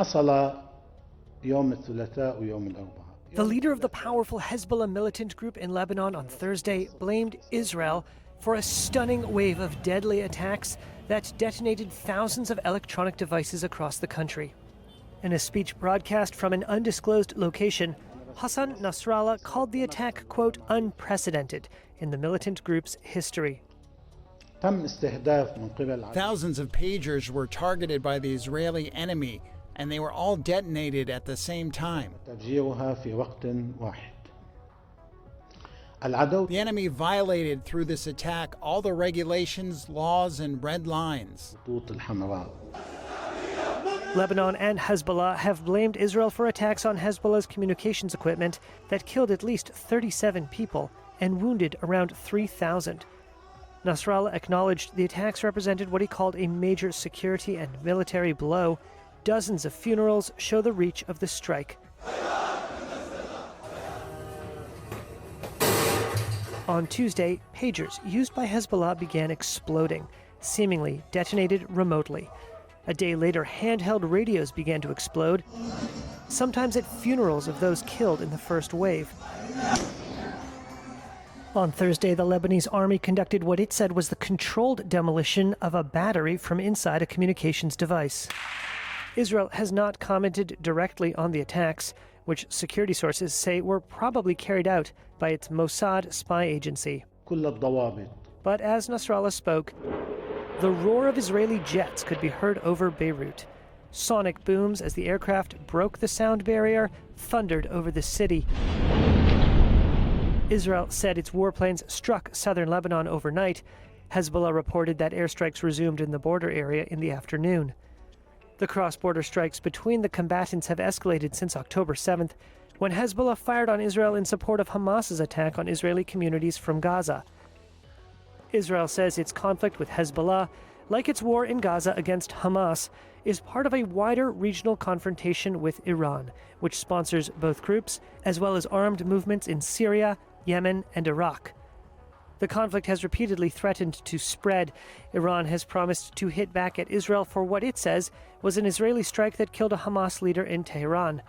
حصل يوم الثلاثاء ويوم الأربعاء. The leader of the powerful Hezbollah militant group in Lebanon on Thursday blamed Israel for a stunning wave of deadly attacks that detonated thousands of electronic devices across the country. In a speech broadcast from an undisclosed location, Hassan Nasrallah called the attack, quote, unprecedented in the militant group's history. Thousands of pagers were targeted by the Israeli enemy, and they were all detonated at the same time. The enemy violated through this attack all the regulations, laws, and red lines. Lebanon and Hezbollah have blamed Israel for attacks on Hezbollah's communications equipment that killed at least 37 people and wounded around 3,000. Nasrallah acknowledged the attacks represented what he called a major security and military blow. Dozens of funerals show the reach of the strike. On Tuesday, pagers used by Hezbollah began exploding, seemingly detonated remotely. A day later, handheld radios began to explode, sometimes at funerals of those killed in the first wave. On Thursday, the Lebanese army conducted what it said was the controlled demolition of a battery from inside a communications device. Israel has not commented directly on the attacks, which security sources say were probably carried out by its Mossad spy agency. But as Nasrallah spoke, the roar of Israeli jets could be heard over Beirut. Sonic booms as the aircraft broke the sound barrier thundered over the city. Israel said its warplanes struck southern Lebanon overnight. Hezbollah reported that airstrikes resumed in the border area in the afternoon. The cross-border strikes between the combatants have escalated since October 7th, when Hezbollah fired on Israel in support of Hamas's attack on Israeli communities from Gaza. Israel says its conflict with Hezbollah, like its war in Gaza against Hamas, is part of a wider regional confrontation with Iran, which sponsors both groups, as well as armed movements in Syria, Yemen, and Iraq. The conflict has repeatedly threatened to spread. Iran has promised to hit back at Israel for what it says was an Israeli strike that killed a Hamas leader in Tehran.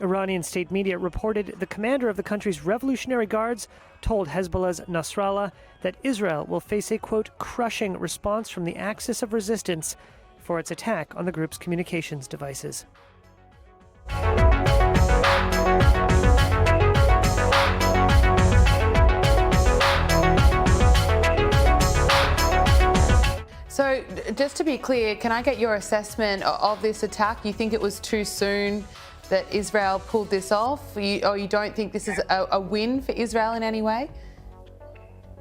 Iranian state media reported the commander of the country's Revolutionary Guards told Hezbollah's Nasrallah that Israel will face a, quote, crushing response from the axis of resistance for its attack on the group's communications devices. So, just to be clear, can I get your assessment of this attack? You think it was too soon that Israel pulled this off? Or you don't think this is a win for Israel in any way?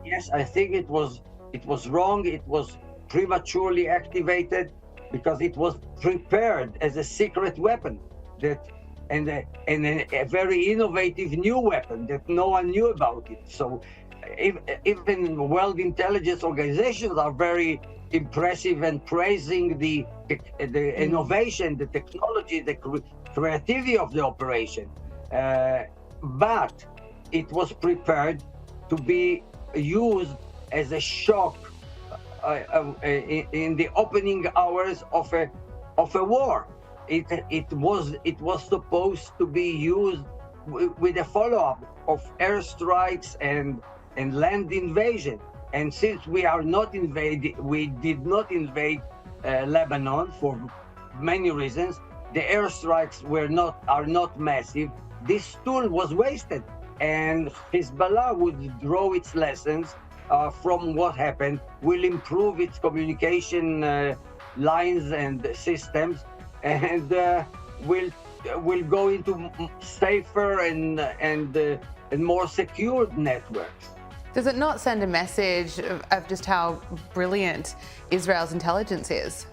Yes, I think it was wrong. It was prematurely activated because it was prepared as a secret weapon and a very innovative new weapon that no one knew about it. So even world intelligence organizations are very impressive and praising the innovation, the technology, the creativity of the operation. But it was prepared to be used as a shock in the opening hours of a war. It was supposed to be used with a follow-up of airstrikes and land invasion. And since we did not invade Lebanon for many reasons, the airstrikes are not massive. This tool was wasted, and Hezbollah would draw its lessons from what happened, will improve its communication lines and systems, and will go into safer and more secured networks. Does it not send a message of just how brilliant Israel's intelligence is?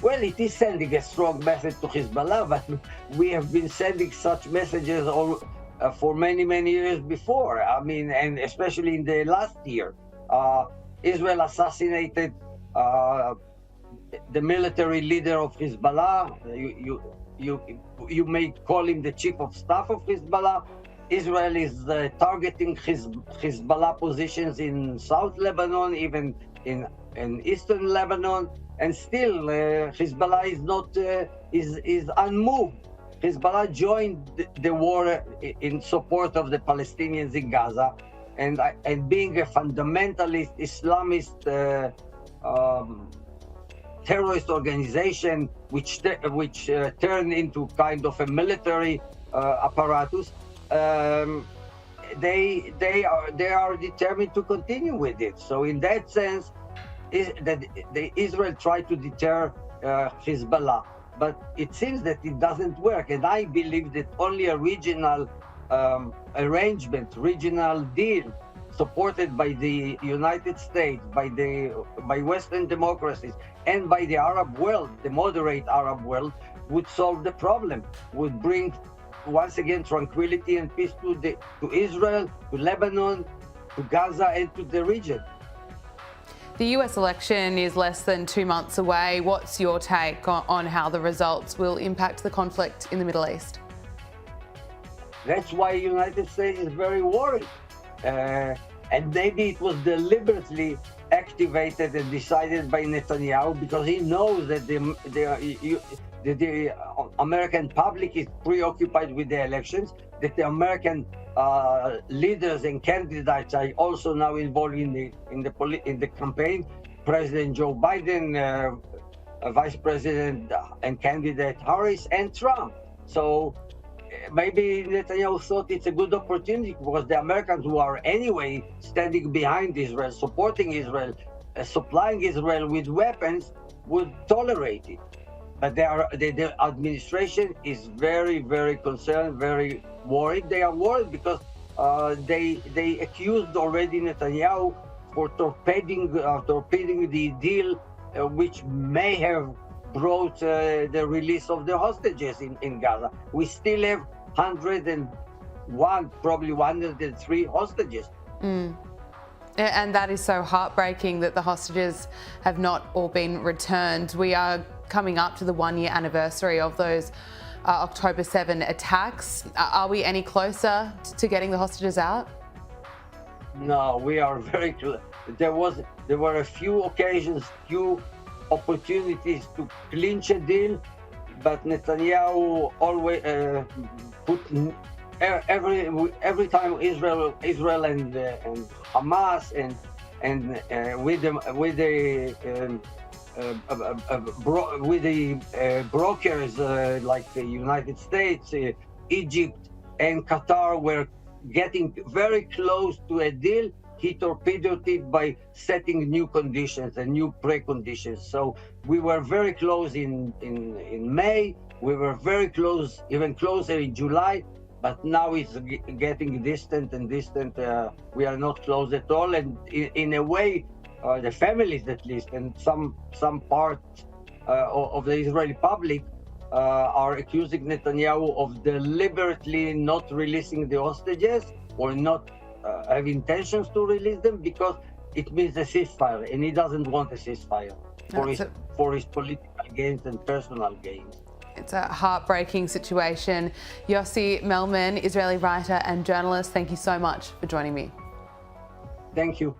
Well, it is sending a strong message to Hezbollah, but we have been sending such messages for many, many years before. I mean, and especially in the last year. Israel assassinated the military leader of Hezbollah. You may call him the chief of staff of Hezbollah. Israel is targeting Hezbollah positions in South Lebanon, even in and eastern Lebanon, and still Hezbollah is not is unmoved. Hezbollah joined the war in support of the Palestinians in Gaza, and being a fundamentalist Islamist terrorist organization, which turned into kind of a military apparatus. They are determined to continue with it. So in that sense, Israel tried to deter Hezbollah, but it seems that it doesn't work. And I believe that only a regional arrangement, regional deal, supported by the United States, by Western democracies, and by the Arab world, the moderate Arab world, would solve the problem, would bring once again tranquility and peace to Israel, to Lebanon, to Gaza, and to the region. The US election is less than 2 months away. What's your take on how the results will impact the conflict in the Middle East? That's why the United States is very worried. And maybe it was deliberately activated and decided by Netanyahu, because he knows that the American public is preoccupied with the elections, that the American leaders and candidates are also now involved in the campaign. President Joe Biden, Vice President and candidate Harris, and Trump. So maybe Netanyahu thought it's a good opportunity, because the Americans, who are anyway standing behind Israel, supporting Israel, supplying Israel with weapons, would tolerate it. But the administration is very, very concerned, very worried. They are worried because they accused already Netanyahu for torpedoing the deal, which may have brought the release of the hostages in Gaza. We still have 101, probably 103 hostages. And that is so heartbreaking that the hostages have not all been returned. We are coming up to the 1-year anniversary of those October 7 attacks. Are we any closer to getting the hostages out? No, we are very close. There were a few occasions, few opportunities to clinch a deal, but Netanyahu always put every time Israel and Hamas and with the brokers like the United States, Egypt, and Qatar were getting very close to a deal, he torpedoed it by setting new conditions and new preconditions. So we were very close in May. We were very close, even closer in July. But now it's getting distant and distant. We are not close at all. And in a way, the families at least, and some part of the Israeli public are accusing Netanyahu of deliberately not releasing the hostages, or not have intentions to release them, because it means a ceasefire, and he doesn't want a ceasefire for his political gains and personal gains. It's a heartbreaking situation. Yossi Melman, Israeli writer and journalist, thank you so much for joining me. Thank you.